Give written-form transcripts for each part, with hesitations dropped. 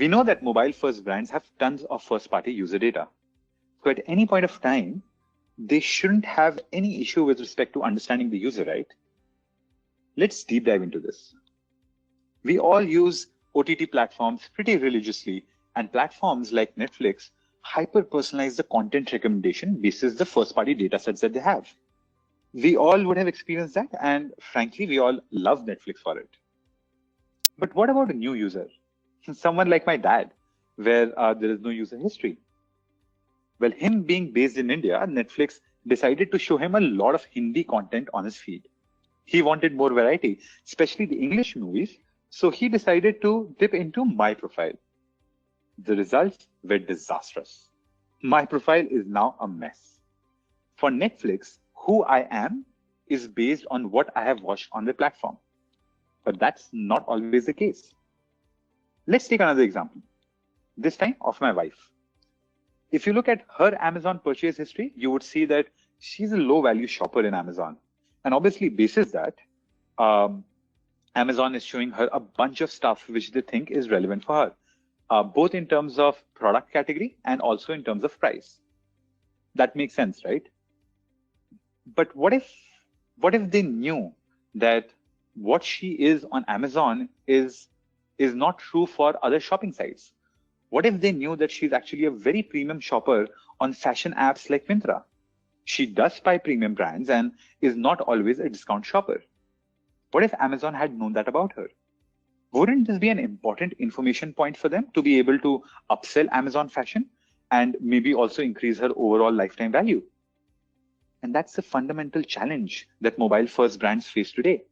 We know that mobile-first brands have tons of first-party user data. So at any point of time, they shouldn't have any issue with respect to understanding the user, right? Let's deep dive into this. We all use OTT platforms pretty religiously, and platforms like Netflix hyper-personalize the content recommendation basis the first-party data sets that they have. We all would have experienced that, and frankly, we all love Netflix for it. But what about a new user? Someone like my dad, where there is no user history. Well, him being based in India, Netflix decided to show him a lot of Hindi content on his feed. He wanted more variety, especially the English movies, so he decided to dip into My Profile. The results were disastrous. My Profile is now a mess. For Netflix, who I am is based on what I have watched on the platform. But that's not always the case. Let's take another example, this time of my wife. If you look at her Amazon purchase history, you would see that she's a low value shopper in Amazon. And obviously basis that, Amazon is showing her a bunch of stuff which they think is relevant for her, both in terms of product category and also in terms of price. That makes sense, right? But what if they knew that what she is on Amazon is not true for other shopping sites? What if they knew that she's actually a very premium shopper on fashion apps like Myntra? She does buy premium brands and is not always a discount shopper. What if Amazon had known that about her? Wouldn't this be an important information point for them to be able to upsell Amazon fashion and maybe also increase her overall lifetime value? And that's the fundamental challenge that mobile-first brands face today.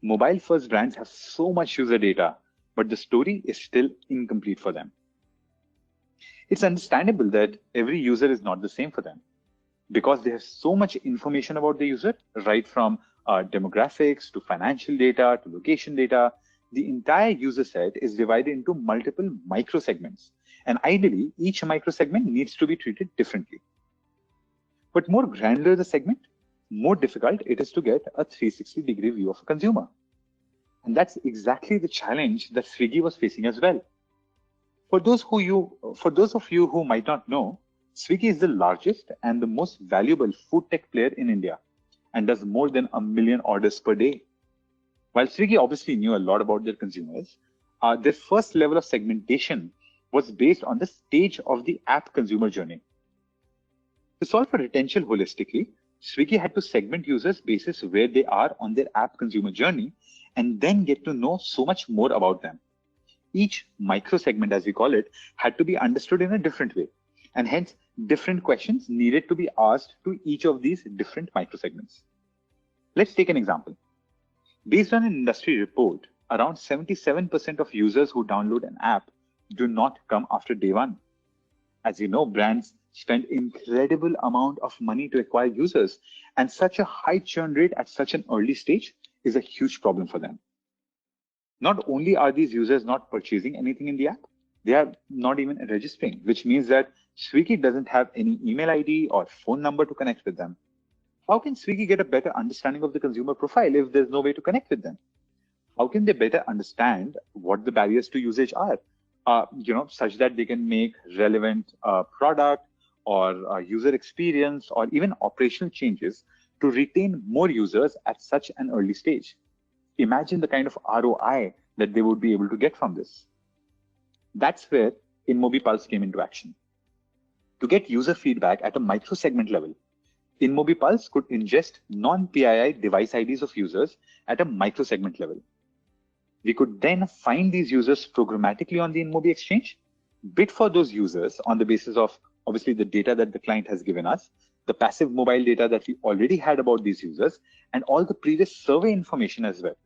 Mobile-first brands have so much user data, but the story is still incomplete for them. It's understandable that every user is not the same for them because they have so much information about the user, right from demographics to financial data to location data. The entire user set is divided into multiple micro segments. And ideally, each micro segment needs to be treated differently. But more granular the segment, more difficult it is to get a 360-degree view of a consumer. And that's exactly the challenge that Swiggy was facing as well. For those of you who might not know, Swiggy is the largest and the most valuable food tech player in India and does more than 1 million orders per day. While Swiggy obviously knew a lot about their consumers, their first level of segmentation was based on the stage of the app consumer journey. To solve for retention holistically, Swiggy had to segment users basis where they are on their app consumer journey and then get to know so much more about them. Each micro segment, as we call it, had to be understood in a different way, and hence different questions needed to be asked to each of these different micro segments. Let's take an example. Based on an industry report, around 77% of users who download an app do not come after day one. As you know, brands spend incredible amount of money to acquire users, and such a high churn rate at such an early stage is a huge problem for them. Not only are these users not purchasing anything in the app, they are not even registering, which means that Swiggy doesn't have any email ID or phone number to connect with them. How can Swiggy get a better understanding of the consumer profile if there's no way to connect with them? How can they better understand what the barriers to usage are, such that they can make relevant product or user experience or even operational changes to retain more users at such an early stage? Imagine the kind of ROI that they would be able to get from this. That's where InMobiPulse came into action. To get user feedback at a micro segment level, InMobiPulse could ingest non-PII device IDs of users at a micro segment level. We could then find these users programmatically on the InMobi exchange, bid for those users on the basis of obviously the data that the client has given us, the passive mobile data that we already had about these users, and all the previous survey information as well,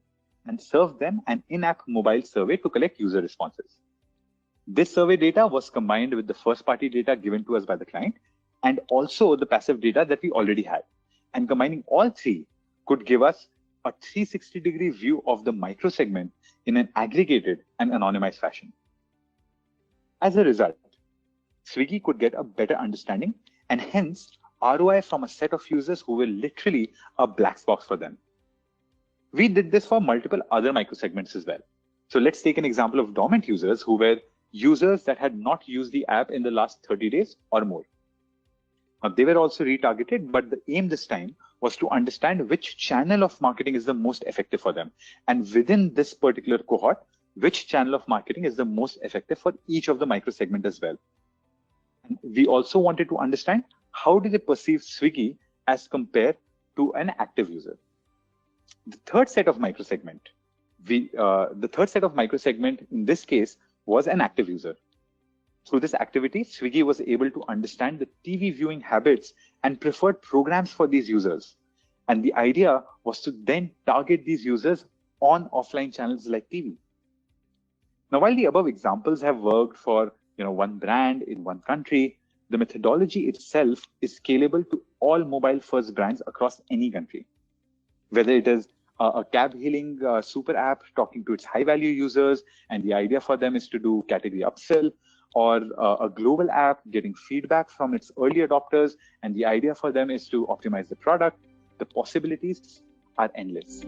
and serve them an in-app mobile survey to collect user responses. This survey data was combined with the first-party data given to us by the client and also the passive data that we already had. And combining all three could give us a 360-degree view of the micro segment in an aggregated and anonymized fashion. As a result, Swiggy could get a better understanding and hence ROI from a set of users who were literally a black box for them. We did this for multiple other microsegments as well. So let's take an example of dormant users who were users that had not used the app in the last 30 days or more. They were also retargeted, but the aim this time was to understand which channel of marketing is the most effective for them. And within this particular cohort, which channel of marketing is the most effective for each of the micro segment as well. And we also wanted to understand how do they perceive Swiggy as compared to an active user. The third set of micro segment, in this case was an active user. Through this activity, Swiggy was able to understand the TV viewing habits and preferred programs for these users. And the idea was to then target these users on offline channels like TV. Now, while the above examples have worked for one brand in one country, the methodology itself is scalable to all mobile-first brands across any country. Whether it is a cab-hailing super app talking to its high-value users, and the idea for them is to do category upsell, or a global app getting feedback from its early adopters, and the idea for them is to optimize the product, the possibilities are endless.